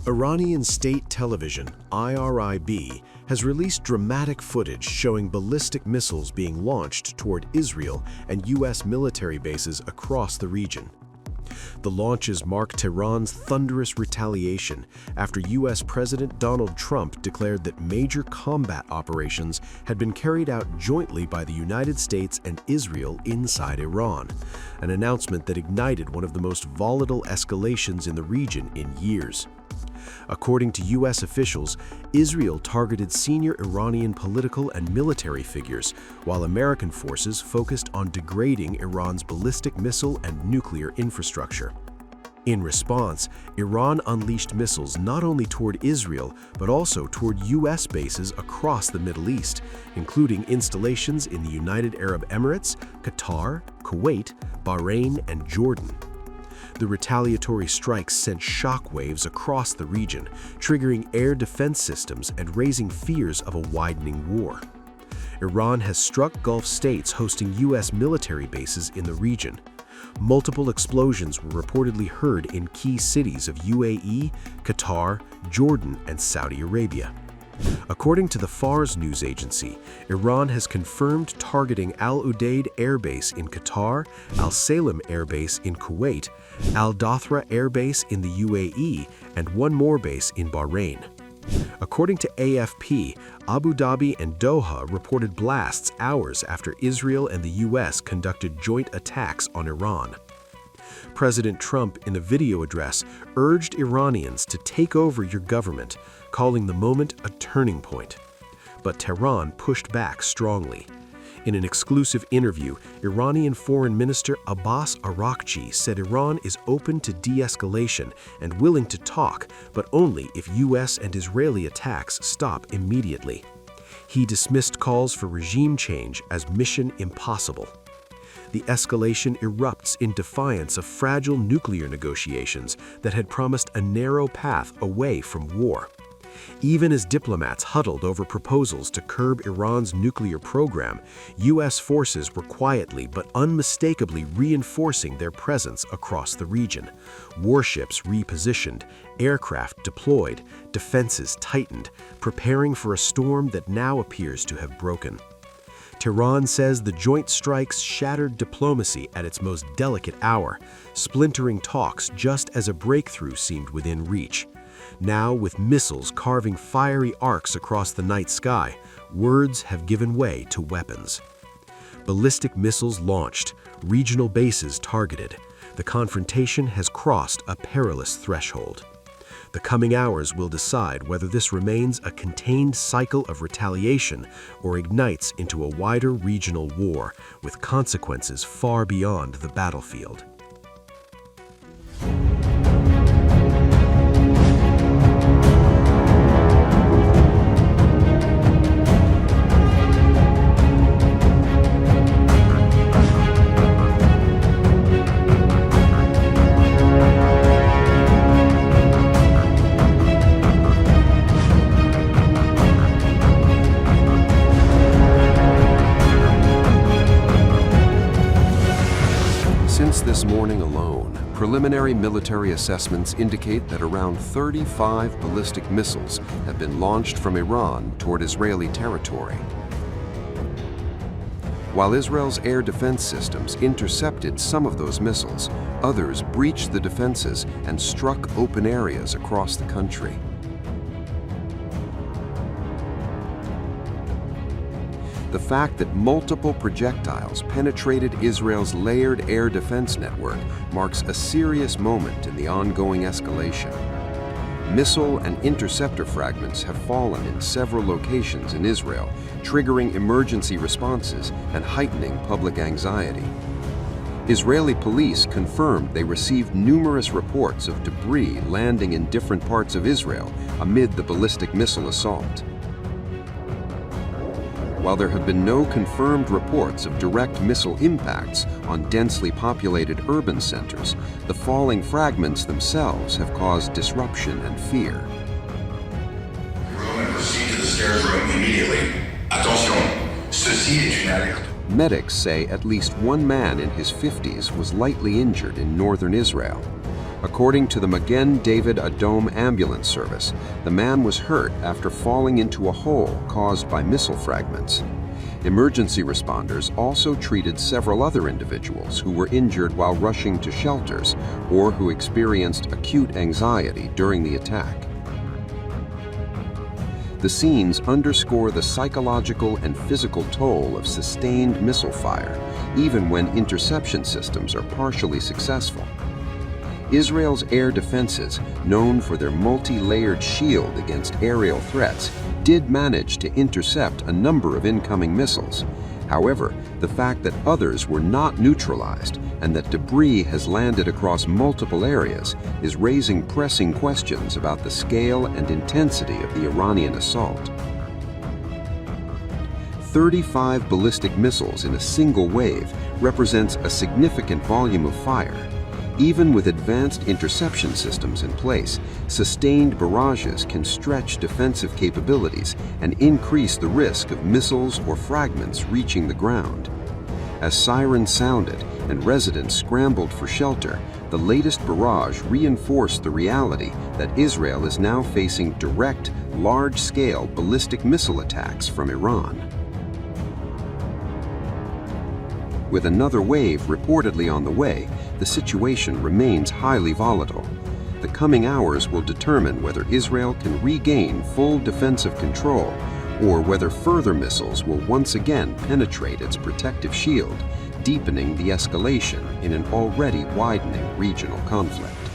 Iranian state television, IRIB, has released dramatic footage showing ballistic missiles being launched toward Israel and U.S. military bases across the region. The launches mark Tehran's thunderous retaliation after U.S. President Donald Trump declared that major combat operations had been carried out jointly by the United States and Israel inside Iran, an announcement that ignited one of the most volatile escalations in the region in years. According to U.S. officials, Israel targeted senior Iranian political and military figures, while American forces focused on degrading Iran's ballistic missile and nuclear infrastructure. In response, Iran unleashed missiles not only toward Israel, but also toward U.S. bases across the Middle East, including installations in the United Arab Emirates, Qatar, Kuwait, Bahrain, and Jordan. The retaliatory strikes sent shockwaves across the region, triggering air defense systems and raising fears of a widening war. Iran has struck Gulf states hosting U.S. military bases in the region. Multiple explosions were reportedly heard in key cities of UAE, Qatar, Jordan, and Saudi Arabia. According to the Fars news agency, Iran has confirmed targeting Al-Udeid Air Base in Qatar, Al-Salem Air Base in Kuwait, Al-Dhafra Air Base in the UAE, and one more base in Bahrain. According to AFP, Abu Dhabi and Doha reported blasts hours after Israel and the U.S. conducted joint attacks on Iran. President Trump, in a video address, urged Iranians to take over your government, calling the moment a turning point. But Tehran pushed back strongly. In an exclusive interview, Iranian Foreign Minister Abbas Araghchi said Iran is open to de-escalation and willing to talk, but only if U.S. and Israeli attacks stop immediately. He dismissed calls for regime change as mission impossible. The escalation erupts in defiance of fragile nuclear negotiations that had promised a narrow path away from war. Even as diplomats huddled over proposals to curb Iran's nuclear program, U.S. forces were quietly but unmistakably reinforcing their presence across the region. Warships repositioned, aircraft deployed, defenses tightened, preparing for a storm that now appears to have broken. Tehran says the joint strikes shattered diplomacy at its most delicate hour, splintering talks just as a breakthrough seemed within reach. Now, with missiles carving fiery arcs across the night sky, words have given way to weapons. Ballistic missiles launched, regional bases targeted. The confrontation has crossed a perilous threshold. The coming hours will decide whether this remains a contained cycle of retaliation or ignites into a wider regional war with consequences far beyond the battlefield. Since this morning alone, preliminary military assessments indicate that around 35 ballistic missiles have been launched from Iran toward Israeli territory. While Israel's air defense systems intercepted some of those missiles, others breached the defenses and struck open areas across the country. The fact that multiple projectiles penetrated Israel's layered air defense network marks a serious moment in the ongoing escalation. Missile and interceptor fragments have fallen in several locations in Israel, triggering emergency responses and heightening public anxiety. Israeli police confirmed they received numerous reports of debris landing in different parts of Israel amid the ballistic missile assault. While there have been no confirmed reports of direct missile impacts on densely populated urban centers, the falling fragments themselves have caused disruption and fear. Room and proceed to the stairs room immediately. Attention, ceci est une alerte. Medics say at least one man in his 50s was lightly injured in northern Israel. According to the Magen David Adom ambulance service, the man was hurt after falling into a hole caused by missile fragments. Emergency responders also treated several other individuals who were injured while rushing to shelters or who experienced acute anxiety during the attack. The scenes underscore the psychological and physical toll of sustained missile fire, even when interception systems are partially successful. Israel's air defenses, known for their multi-layered shield against aerial threats, did manage to intercept a number of incoming missiles. However, the fact that others were not neutralized and that debris has landed across multiple areas is raising pressing questions about the scale and intensity of the Iranian assault. 35 ballistic missiles in a single wave represents a significant volume of fire. Even with advanced interception systems in place, sustained barrages can stretch defensive capabilities and increase the risk of missiles or fragments reaching the ground. As sirens sounded and residents scrambled for shelter, the latest barrage reinforced the reality that Israel is now facing direct, large-scale ballistic missile attacks from Iran. With another wave reportedly on the way, the situation remains highly volatile. The coming hours will determine whether Israel can regain full defensive control or whether further missiles will once again penetrate its protective shield, deepening the escalation in an already widening regional conflict.